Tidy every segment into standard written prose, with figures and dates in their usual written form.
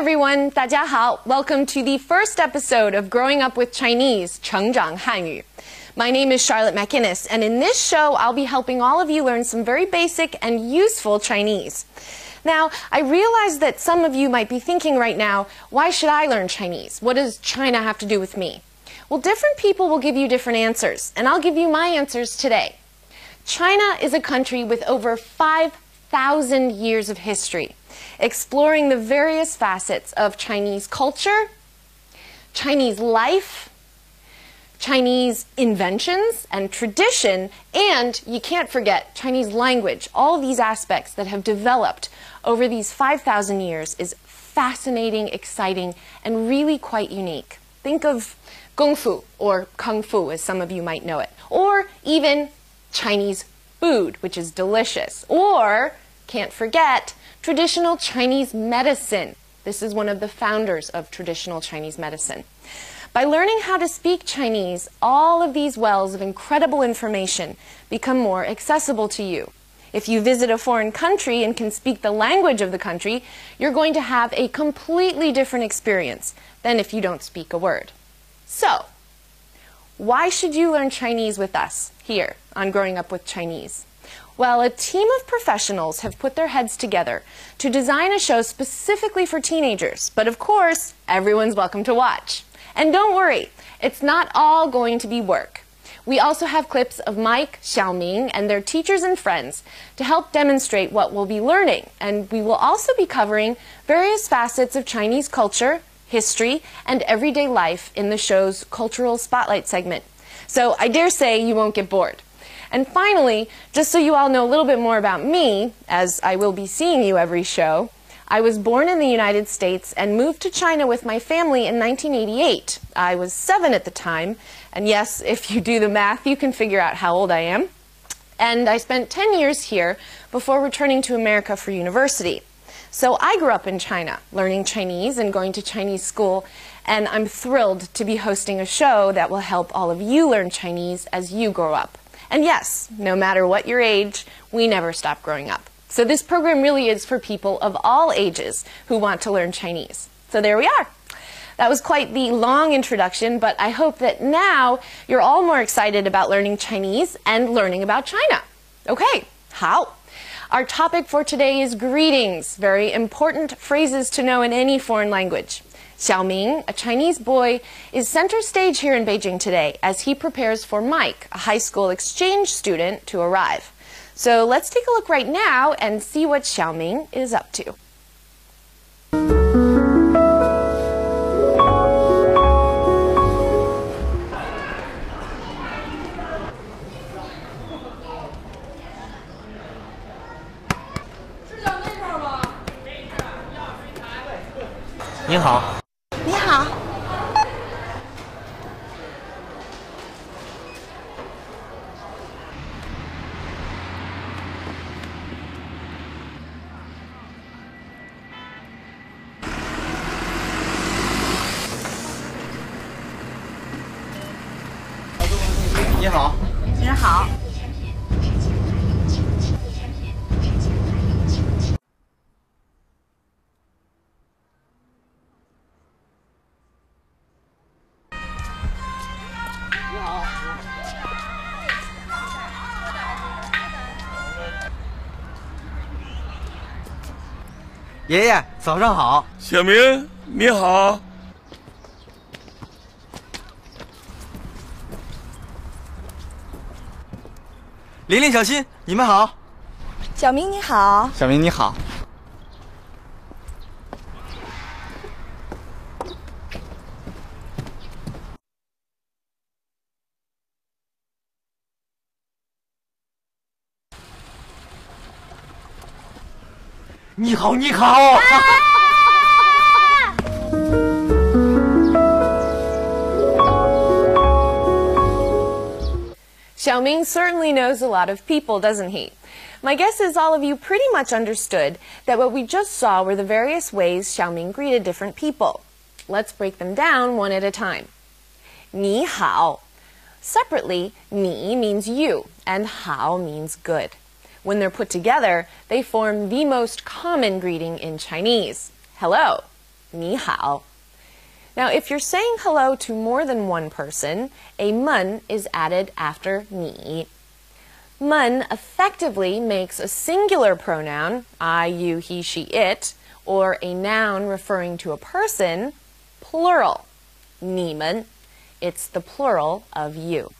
everyone, 大家好. Welcome to the first episode of Growing Up with Chinese, 成长汉语. My name is Charlotte McInnes, and in this show, I'll be helping all of you learn some very basic and useful Chinese. Now, I realize that some of you might be thinking right now, why should I learn Chinese? What does China have to do with me? Well, different people will give you different answers, and I'll give you my answers today. China is a country with over 5,000 years of history, exploring the various facets of Chinese culture, Chinese life, Chinese inventions and tradition, and you can't forget Chinese language. All of these aspects that have developed over these 5,000 years is fascinating, exciting, and really quite unique. Think of Kung Fu, or Kung Fu as some of you might know it, or even Chinese food, which is delicious, or, can't forget, traditional Chinese medicine. This is one of the founders of traditional Chinese medicine. By learning how to speak Chinese, all of these wells of incredible information become more accessible to you. If you visit a foreign country and can speak the language of the country, you're going to have a completely different experience than if you don't speak a word. So, why should you learn Chinese with us here on Growing Up with Chinese? Well, a team of professionals have put their heads together to design a show specifically for teenagers, but of course, everyone's welcome to watch. And don't worry, it's not all going to be work. We also have clips of Mike, Xiaoming, and their teachers and friends to help demonstrate what we'll be learning. And we will also be covering various facets of Chinese culture, history, and everyday life in the show's Cultural Spotlight segment. So I dare say you won't get bored. And finally, just so you all know a little bit more about me, as I will be seeing you every show, I was born in the United States and moved to China with my family in 1988. I was 7 at the time, and yes, if you do the math, you can figure out how old I am. And I spent 10 years here before returning to America for university. So I grew up in China, learning Chinese and going to Chinese school, and I'm thrilled to be hosting a show that will help all of you learn Chinese as you grow up. And yes, no matter what your age, we never stop growing up. So this program really is for people of all ages who want to learn Chinese. So there we are. That was quite the long introduction, but I hope that now you're all more excited about learning Chinese and learning about China. Okay, how? Our topic for today is greetings, very important phrases to know in any foreign language. Xiaoming, a Chinese boy, is center stage here in Beijing today as he prepares for Mike, a high school exchange student, to arrive. So let's take a look right now and see what Xiaoming is up to. Ni hao. 你好，你好。先生好。爷爷，早上好。小明，你好。琳琳、小新，你们好。小明你好。小明你好。你好，你好。Xiaoming certainly knows a lot of people, doesn't he? My guess is all of you pretty much understood that what we just saw were the various ways Xiaoming greeted different people. Let's break them down one at a time. 你好. Separately, 你 means you, and 好 means good. When they're put together, they form the most common greeting in Chinese. Hello. 你好. Now, if you're saying hello to more than one person, a "们" is added after 你. 们 effectively makes a singular pronoun, I, you, he, she, it, or a noun referring to a person, plural. 你们. It's the plural of you.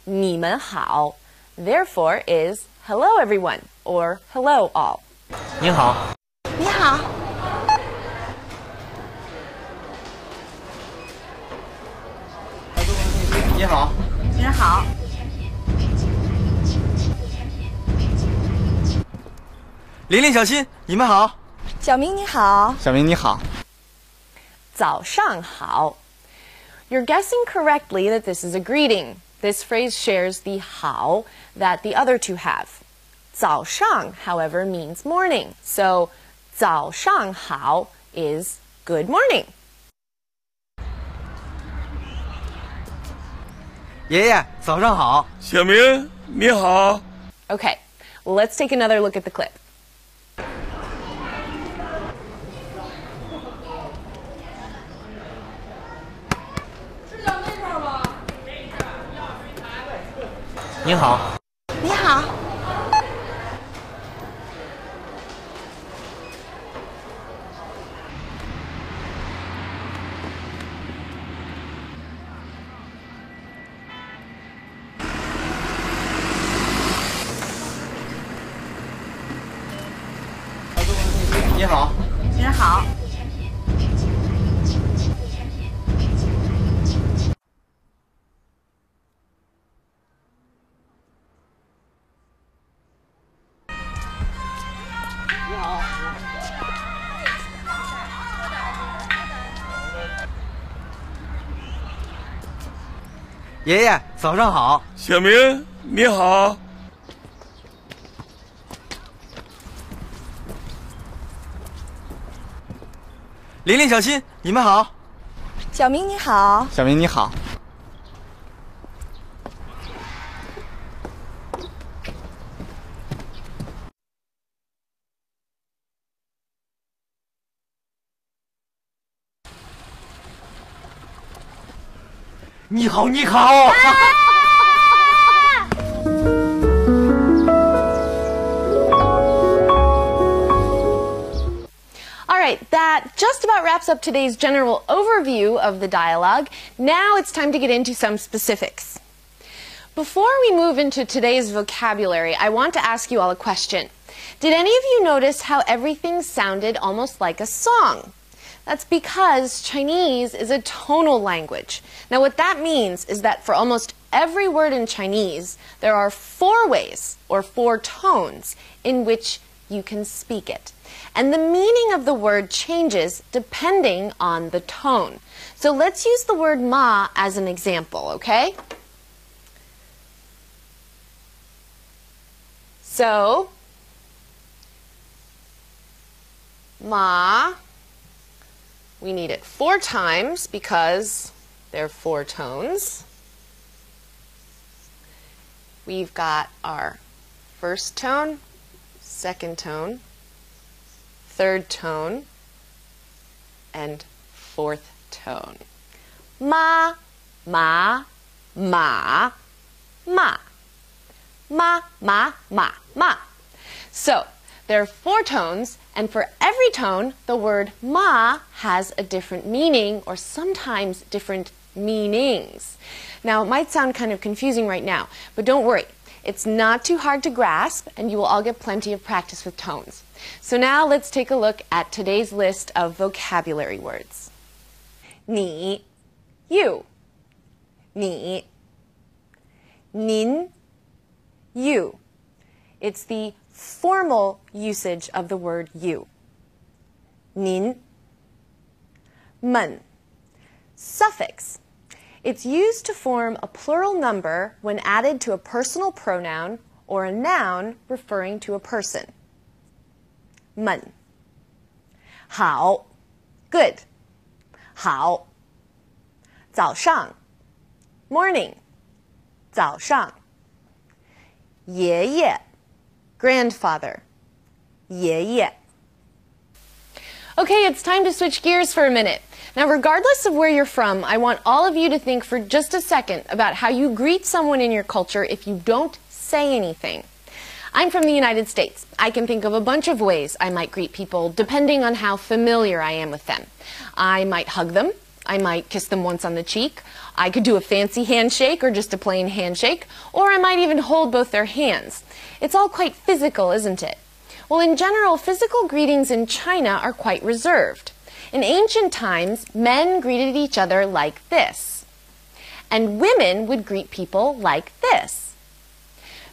你们好, therefore, is hello everyone, or hello all. 你好。你好。你好。你好。玲玲、小新，你们好。小明你好。小明你好。早上好. You're guessing correctly that this is a greeting. This phrase shares the 好 that the other two have. 早上, however, means morning. So 早上好 is good morning. 爷爷，早上好。小明，你好。 Okay, well, let's take another look at the clip. 你好。你好。你好。你好。爷爷，早上好。小明，你好。玲玲、小新，你们好。小明你好。小明你好。你好，你好。All right, that just about wraps up today's general overview of the dialogue. Now it's time to get into some specifics. Before we move into today's vocabulary, I want to ask you all a question. Did any of you notice how everything sounded almost like a song? That's because Chinese is a tonal language. Now, what that means is that for almost every word in Chinese, there are 4 ways, or 4 tones, in which you can speak it. And the meaning of the word changes depending on the tone. So let's use the word ma as an example, okay? So, ma, we need it 4 times because there are 4 tones. We've got our first tone, second tone, third tone, and fourth tone. Ma, ma, ma, ma. Ma, ma, ma, ma. So, there are 4 tones, and for every tone, the word ma has a different meaning, or sometimes different meanings. Now, it might sound kind of confusing right now, but don't worry. It's not too hard to grasp, and you will all get plenty of practice with tones. So now let's take a look at today's list of vocabulary words. 你, you. 你, 您, you. It's the formal usage of the word you. 您, 们. Suffix. It's used to form a plural number when added to a personal pronoun or a noun referring to a person. 们. 好, good. 好. 早上, morning. 早上. 爷爷, grandfather. 爷爷. Okay, it's time to switch gears for a minute. Now, regardless of where you're from, I want all of you to think for just a second about how you greet someone in your culture if you don't say anything. I'm from the United States. I can think of a bunch of ways I might greet people depending on how familiar I am with them. I might hug them. I might kiss them once on the cheek. I could do a fancy handshake or just a plain handshake, or I might even hold both their hands. It's all quite physical, isn't it? Well, in general, physical greetings in China are quite reserved. In ancient times, men greeted each other like this, and women would greet people like this.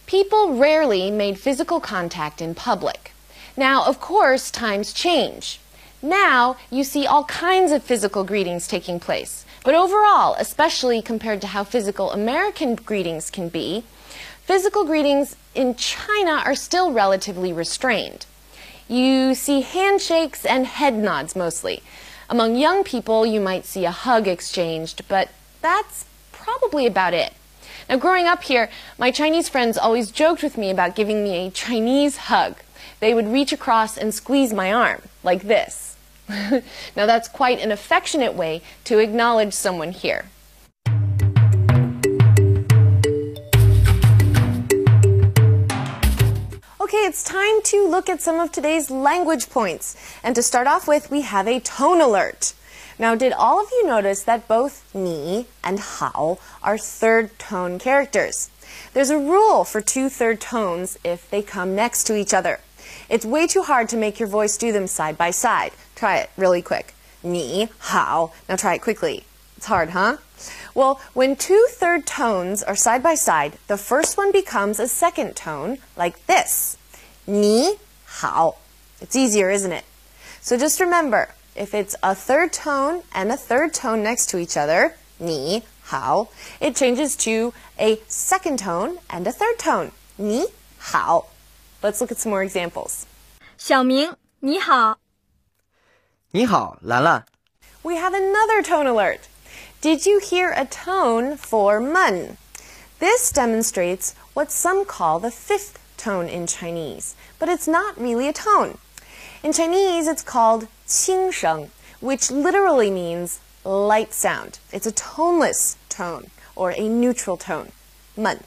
People rarely made physical contact in public. Now, of course, times change. Now, you see all kinds of physical greetings taking place. But overall, especially compared to how physical American greetings can be, physical greetings in China are still relatively restrained. You see handshakes and head nods mostly. Among young people, you might see a hug exchanged, but that's probably about it. Now, growing up here, my Chinese friends always joked with me about giving me a Chinese hug. They would reach across and squeeze my arm, like this. Now, that's quite an affectionate way to acknowledge someone here. Okay, it's time to look at some of today's language points. And to start off with, we have a tone alert. Now, did all of you notice that both ni and hao are third tone characters? There's a rule for two third tones if they come next to each other. It's way too hard to make your voice do them side by side. Try it really quick. Ni, hao. Now try it quickly. It's hard, huh? Well, when two third tones are side by side, the first one becomes a second tone, like this. Ni, hao. It's easier, isn't it? So just remember, if it's a third tone and a third tone next to each other, ni, hao, it changes to a second tone and a third tone, ni, hao. Let's look at some more examples. 小明，你好。你好，兰兰。 We have another tone alert. Did you hear a tone for mun? This demonstrates what some call the fifth tone in Chinese, but it's not really a tone. In Chinese, it's called 轻声, which literally means light sound. It's a toneless tone, or a neutral tone, mun.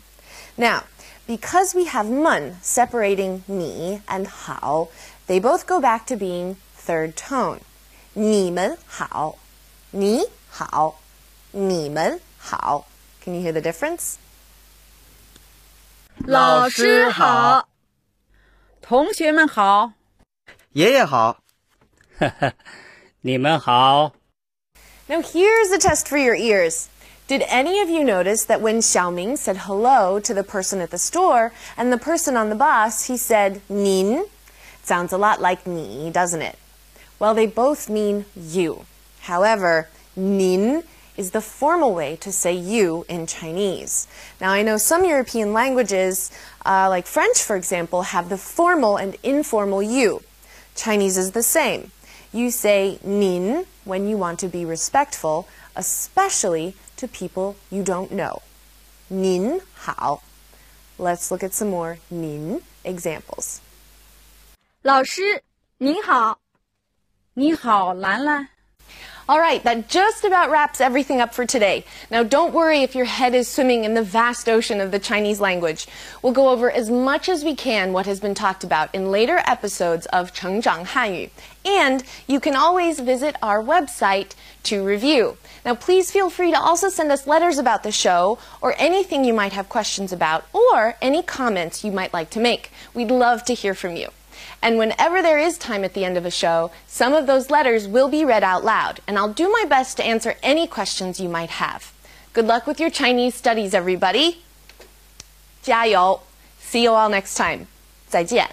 Now, because we have mun separating ni and hao, they both go back to being third tone. 你们好，你好，你们好. Can you hear the difference? 老师好，同学们好，爷爷好。你们好。 Now here's a test for your ears. Did any of you notice that when Xiaoming said hello to the person at the store and the person on the bus, he said 您? Sounds a lot like 你, doesn't it? Well, they both mean you. However, 您 is the formal way to say you in Chinese. Now, I know some European languages, like French, for example, have the formal and informal you. Chinese is the same. You say 您 when you want to be respectful, especially to people you don't know. 您好. Let's look at some more 您 examples. 老师，您好。你好，兰兰。 All right, that just about wraps everything up for today. Now, don't worry if your head is swimming in the vast ocean of the Chinese language. We'll go over as much as we can what has been talked about in later episodes of 成长汉语. And you can always visit our website to review. Now, please feel free to also send us letters about the show or anything you might have questions about or any comments you might like to make. We'd love to hear from you. And whenever there is time at the end of a show, some of those letters will be read out loud, and I'll do my best to answer any questions you might have. Good luck with your Chinese studies, everybody. 加油! See you all next time. 再见.